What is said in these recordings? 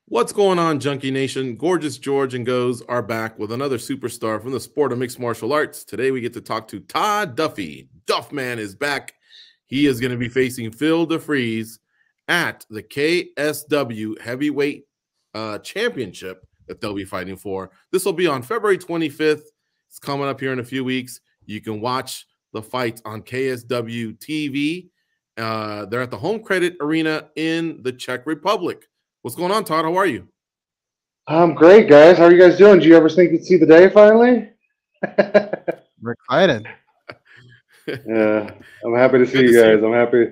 What's going on, Junkie Nation? Gorgeous George and Goes are back with another superstar from the sport of mixed martial arts. Today we get to talk to Todd Duffee. Duffman is back. He is going to be facing Phil DeFries at the KSW Heavyweight Championship that they'll be fighting for. This will be on February 25th. It's coming up here in a few weeks. You can watch the fight on KSW TV. They're at the Home Credit Arena in the Czech Republic. What's going on, Todd? How are you? I'm great, guys. How are you guys doing? Do you ever think you'd see the day finally? We're excited. Yeah, I'm happy to see you guys. I'm happy.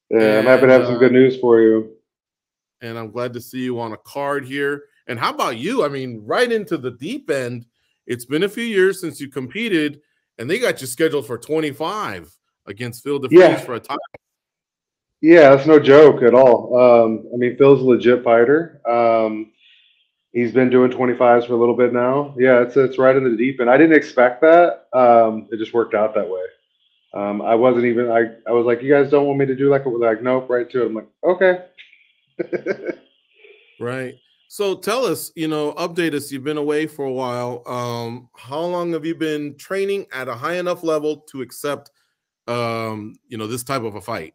Yeah, I'm happy to have some good news for you. And I'm glad to see you on a card here. And how about you? I mean, right into the deep end. It's been a few years since you competed, and they got you scheduled for 25 against Phil DeFries for a title. Yeah, that's no joke at all. I mean, Phil's a legit fighter. He's been doing 25s for a little bit now. Yeah, it's right in the deep end. I didn't expect that. It just worked out that way. I wasn't even. I was like, you guys don't want me to do like nope, right to it. I'm like, okay. Right. So tell us, update us. You've been away for a while. How long have you been training at a high enough level to accept, this type of a fight?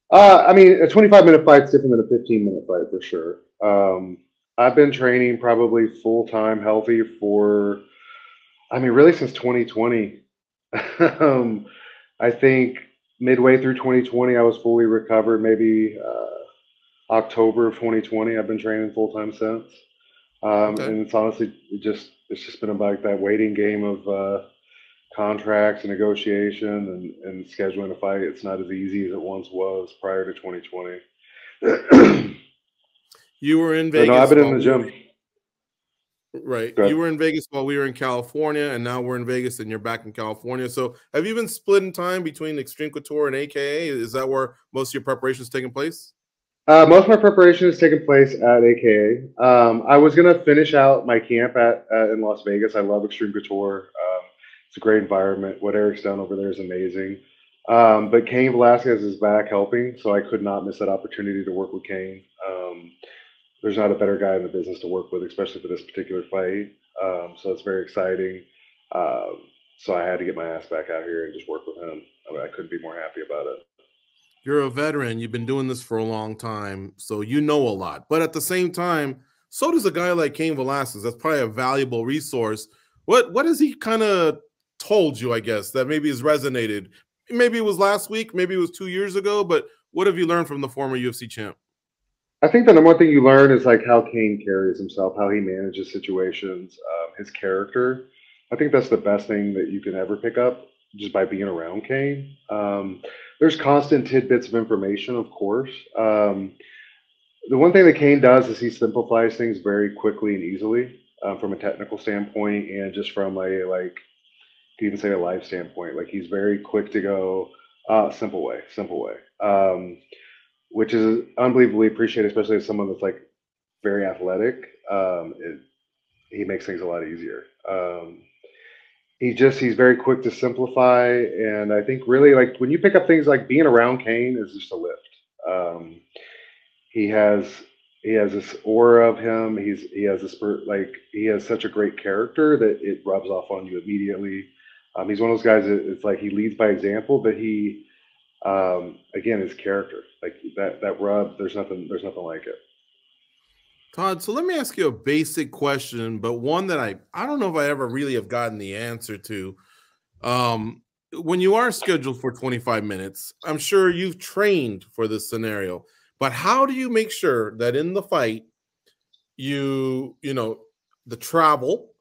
I mean, a 25-minute fight's different than a 15-minute fight for sure. I've been training probably full-time healthy for, really since 2020. I think midway through 2020, I was fully recovered. Maybe October of 2020, I've been training full-time since. And it's honestly, it's just been about that waiting game of contracts and negotiation and scheduling a fight. It's not as easy as it once was prior to 2020. You were in Vegas. No, I've been in the gym. Right. You were in Vegas while we were in California, and now we're in Vegas and you're back in California. So have you been splitting time between Extreme Couture and AKA? Is that where most of your preparation is taking place? Most of my preparation is taking place at AKA. I was going to finish out my camp in Las Vegas. I love Extreme Couture. It's a great environment. What Eric's done over there is amazing. But Cain Velasquez is back helping, so I could not miss that opportunity to work with Cain. There's not a better guy in the business to work with, especially for this particular fight. So it's very exciting. So I had to get my ass back out here and just work with him. I couldn't be more happy about it. You're a veteran. You've been doing this for a long time, so you know a lot. But at the same time, so does a guy like Cain Velasquez. That's probably a valuable resource. What has he kind of told you, I guess, that maybe has resonated? Maybe it was last week, maybe it was 2 years ago, but what have you learned from the former UFC champ? I think the number one thing you learn is like how Cain carries himself, how he manages situations, his character. I think that's the best thing that you can ever pick up just by being around Cain. There's constant tidbits of information, of course. The one thing that Cain does is he simplifies things very quickly and easily from a technical standpoint and just from to even say a life standpoint. Like he's very quick to go, simple way. Which is unbelievably appreciated, especially as someone that's like very athletic. He makes things a lot easier. He's very quick to simplify, and I think really like when you pick up things like being around Cain is just a lift. He has this aura of him. He has this he has such a great character that it rubs off on you immediately. He's one of those guys that it's like he leads by example, but he again his character like that rub. There's nothing like it. Todd, so let me ask you a basic question, but one that I don't know if I ever really have gotten the answer to. When you are scheduled for 25 minutes, I'm sure you've trained for this scenario, but how do you make sure that in the fight, the travel,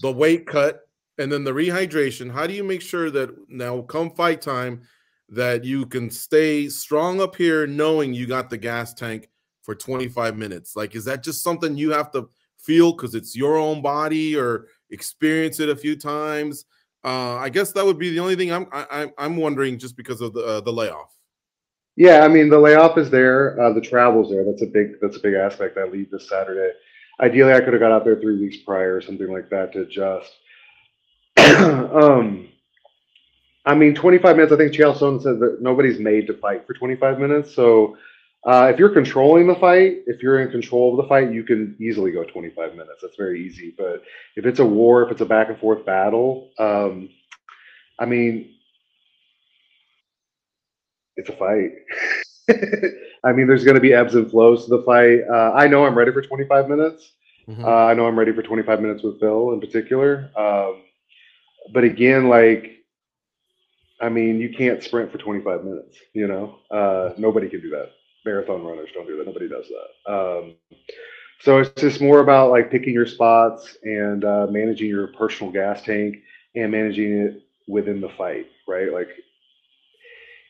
the weight cut, and then the rehydration, how do you make sure that now come fight time that you can stay strong up here knowing you got the gas tank for 25 minutes? Like, is that just something you have to feel because it's your own body or experience it a few times? I guess that would be the only thing I'm wondering, just because of the layoff. Yeah, I mean the layoff is there, the travel's there. That's a big aspect. I leave this Saturday. Ideally, I could have got out there 3 weeks prior or something like that to adjust. I mean, 25 minutes. I think Chael Sonnen said that nobody's made to fight for 25 minutes, so If you're controlling the fight, if you're in control of the fight, you can easily go 25 minutes. That's very easy. But if it's a war, if it's a back and forth battle, I mean, it's a fight. I mean, there's going to be ebbs and flows to the fight. I know I'm ready for 25 minutes. I know I'm ready for 25 minutes with Phil in particular. But again, like, I mean, you can't sprint for 25 minutes, you know? Nobody can do that. Marathon runners don't do that. Nobody does that. So it's just more about like picking your spots and managing your personal gas tank and managing it within the fight, right? Like,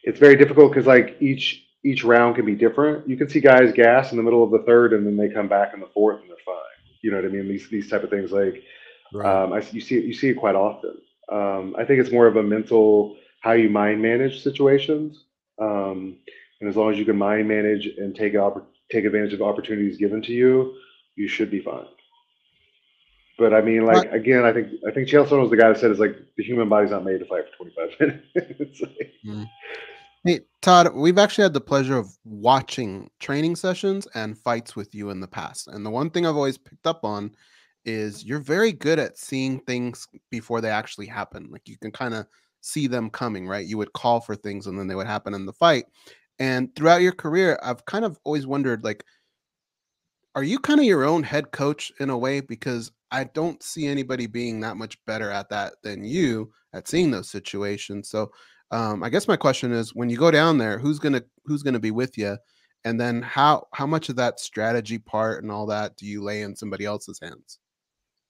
it's very difficult because like each round can be different. You can see guys gas in the middle of the third and then they come back in the fourth and they're fine. You know what I mean? These type of things, like you see it quite often. I think it's more of a mental, how you mind manage situations. And as long as you can mind manage and take advantage of opportunities given to you, you should be fine. But I mean, like, again, I think Chael Sonnen was the guy that said it's like the human body's not made to fight for 25 minutes. Like, Hey, Todd, we've actually had the pleasure of watching training sessions and fights with you in the past. And the one thing I've always picked up on is you're very good at seeing things before they actually happen. Like you can kind of see them coming, right? You would call for things and then they would happen in the fight. And throughout your career, I've kind of always wondered, like, are you kind of your own head coach in a way? Because I don't see anybody being that much better at that than you at seeing those situations. So I guess my question is, when you go down there, who's gonna be with you, and then how much of that strategy part and all that do you lay in somebody else's hands?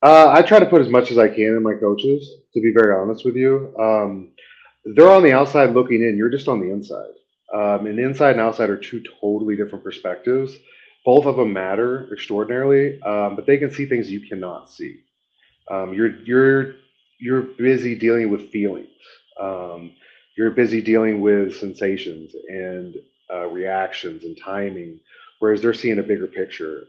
I try to put as much as I can in my coaches, to be very honest with you. They're on the outside looking in. You're just on the inside. And inside and outside are two totally different perspectives. Both of them matter extraordinarily, but they can see things you cannot see. You're busy dealing with feelings. You're busy dealing with sensations and reactions and timing, whereas they're seeing a bigger picture.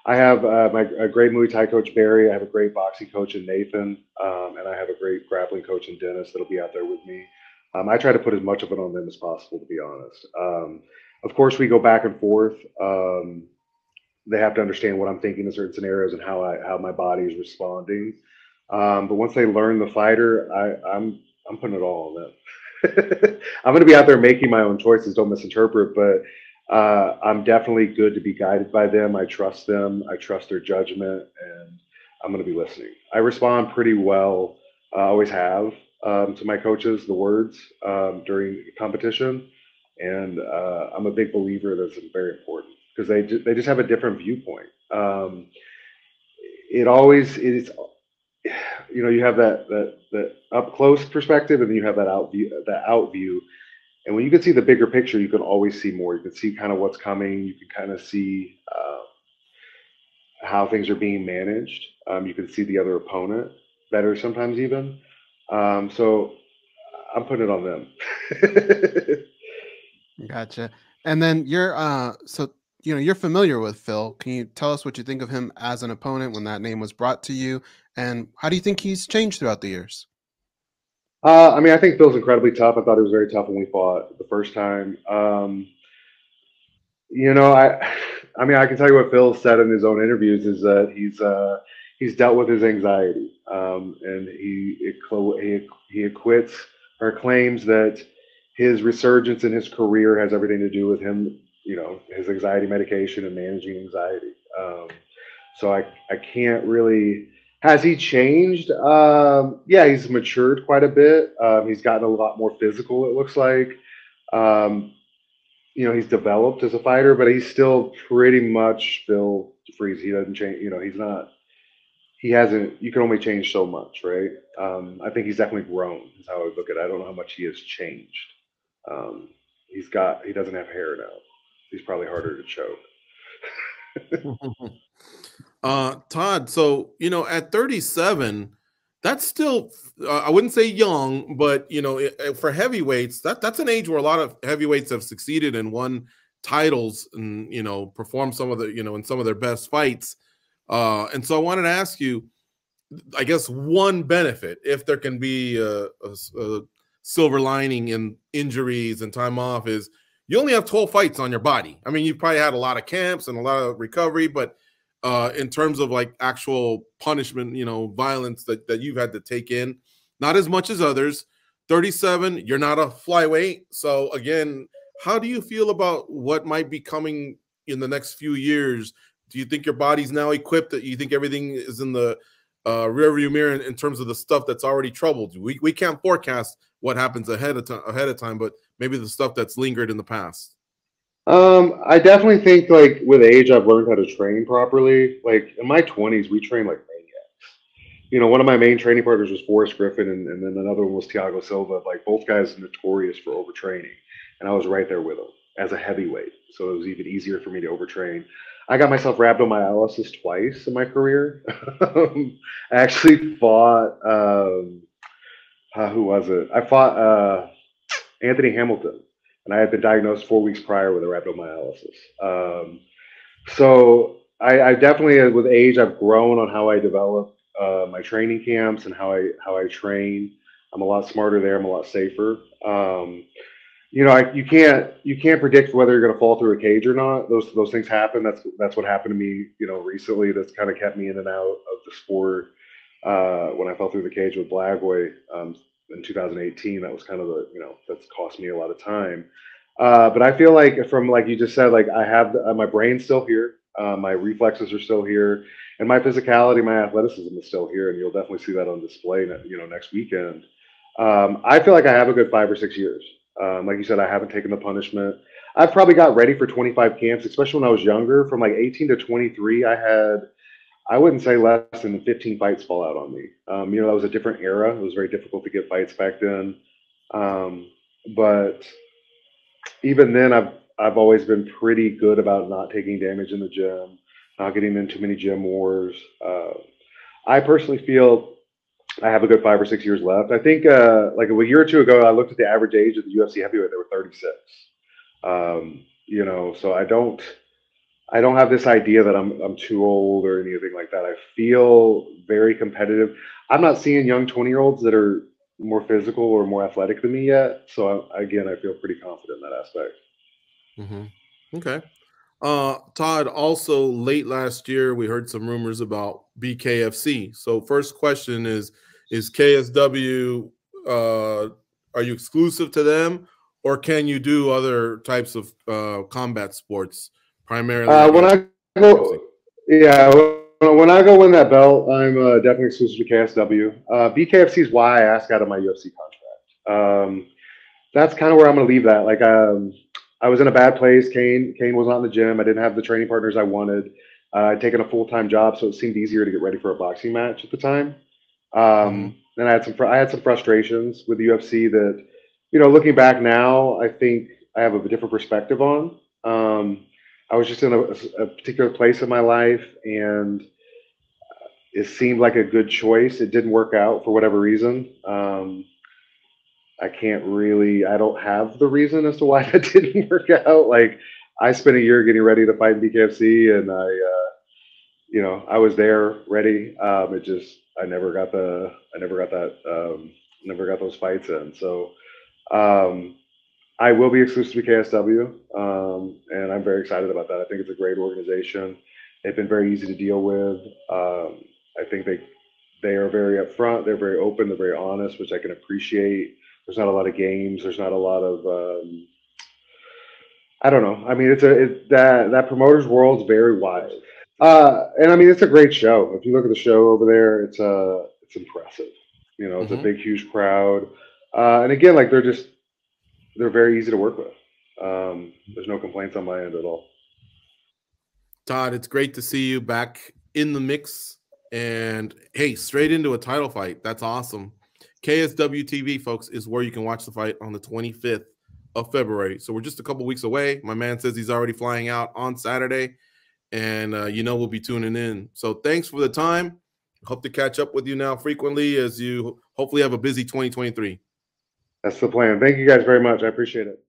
I have a great Muay Thai coach, Barry. I have a great boxing coach in Nathan, and I have a great grappling coach in Dennis that'll be out there with me. I try to put as much of it on them as possible, to be honest. Of course, we go back and forth. They have to understand what I'm thinking in certain scenarios and how my body is responding. But once they learn the fighter, I'm putting it all on them. I'm going to be out there making my own choices. Don't misinterpret, but I'm definitely good to be guided by them. I trust them. I trust their judgment, and I'm going to be listening. I respond pretty well. I always have to my coaches, the words during competition, and I'm a big believer that's very important because they just have a different viewpoint. It is. You know, you have that up close perspective, and then you have that out view. And when you can see the bigger picture, you can always see more. You can see kind of what's coming. You can kind of see how things are being managed. You can see the other opponent better sometimes even. So I'm putting it on them. Gotcha. And then so you're familiar with Phil. Can you tell us what you think of him as an opponent when that name was brought to you? And how do you think he's changed throughout the years? I mean, I think Phil's incredibly tough. I thought he was very tough when we fought the first time. You know, I mean, I can tell you what Phil said in his own interviews is that he's dealt with his anxiety, and he acquits or claims that his resurgence in his career has everything to do with him, you know, his anxiety medication and managing anxiety. So I can't really. Has he changed? Yeah, he's matured quite a bit. He's gotten a lot more physical, it looks like. You know, he's developed as a fighter, but he's still pretty much Phil Freeze. He doesn't change. You know, he hasn't. You can only change so much, right? I think he's definitely grown. Is how I would look at it. I don't know how much he has changed. He doesn't have hair now. He's probably harder to choke. Todd, so, you know, at 37, that's still, I wouldn't say young, but, you know, for heavyweights, that's an age where a lot of heavyweights have succeeded and won titles and, you know, performed some of the, you know, in some of their best fights. And so I wanted to ask you, I guess one benefit, if there can be a silver lining in injuries and time off, is you only have 12 fights on your body. I mean, you've probably had a lot of camps and a lot of recovery, but in terms of like actual punishment, you know, violence that you've had to take in, not as much as others. 37, you're not a flyweight. So again, how do you feel about what might be coming in the next few years? Do you think your body's now equipped? That you think everything is in the rearview mirror in terms of the stuff that's already troubled you? We can't forecast what happens ahead of time, but maybe the stuff that's lingered in the past. I definitely think like with age, I've learned how to train properly. Like in my 20s, we trained like maniacs. You know, one of my main training partners was Forrest Griffin, and then another one was Thiago Silva. Like both guys are notorious for overtraining, and I was right there with them as a heavyweight, so it was even easier for me to overtrain. I got myself rhabdomyolysis twice in my career. I actually fought who was it? I fought Anthony Hamilton, and I had been diagnosed 4 weeks prior with a rhabdomyolysis. So I definitely, with age, I've grown on how I develop my training camps and how I train. I'm a lot smarter there. I'm a lot safer. You know, you can't predict whether you're going to fall through a cage or not. Those things happen. That's what happened to me. You know, recently. That's kind of kept me in and out of the sport. When I fell through the cage with Blagway in 2018, that was kind of that's cost me a lot of time. But I feel like from like you just said, like I have my brain's still here, my reflexes are still here, and my physicality, my athleticism is still here, and you'll definitely see that on display, next weekend. I feel like I have a good 5 or 6 years. Like you said, I haven't taken the punishment. I've probably got ready for 25 camps, especially when I was younger. From like 18 to 23, I wouldn't say less than 15 fights fall out on me. That was a different era. It was very difficult to get fights back then. But even then, I've always been pretty good about not taking damage in the gym, not getting into too many gym wars. I personally feel I have a good 5 or 6 years left. I think like a year or two ago, I looked at the average age of the UFC heavyweight. They were 36. So I don't have this idea that I'm too old or anything like that. I feel very competitive. I'm not seeing young 20-year-olds that are more physical or more athletic than me yet. So I feel pretty confident in that aspect. Mm-hmm. Okay. Todd, also late last year, we heard some rumors about BKFC. So first question is KSW, are you exclusive to them, or can you do other types of combat sports primarily? When I go win that belt, I'm definitely exclusive to KSW. BKFC is why I asked out of my UFC contract. That's kind of where I'm going to leave that. Like, I was in a bad place. Cain was not in the gym. I didn't have the training partners I wanted. I'd taken a full-time job, so it seemed easier to get ready for a boxing match at the time. And I had some frustrations with the UFC that, looking back now, I think I have a different perspective on. I was just in a particular place in my life, and it seemed like a good choice. It didn't work out for whatever reason. I don't have the reason as to why that didn't work out. Like, I spent a year getting ready to fight in BKFC, and I was there ready. I never got those fights in. So, I will be exclusive to KSW, and I'm very excited about that. I think it's a great organization. They've been very easy to deal with. I think they are very upfront. They're very open. They're very honest, which I can appreciate. There's not a lot of games. There's not a lot of I don't know. I mean, that promoter's world's very wide. And I mean, it's a great show. If you look at the show over there, it's impressive. It's a big, huge crowd. And again, like they're very easy to work with. There's no complaints on my end at all. Todd, it's great to see you back in the mix. And hey, straight into a title fight. That's awesome. KSW TV, folks, is where you can watch the fight on the 25th of February. So we're just a couple weeks away. My man says he's already flying out on Saturday, and we'll be tuning in. So thanks for the time. Hope to catch up with you now frequently as you hopefully have a busy 2023. That's the plan. Thank you guys very much. I appreciate it.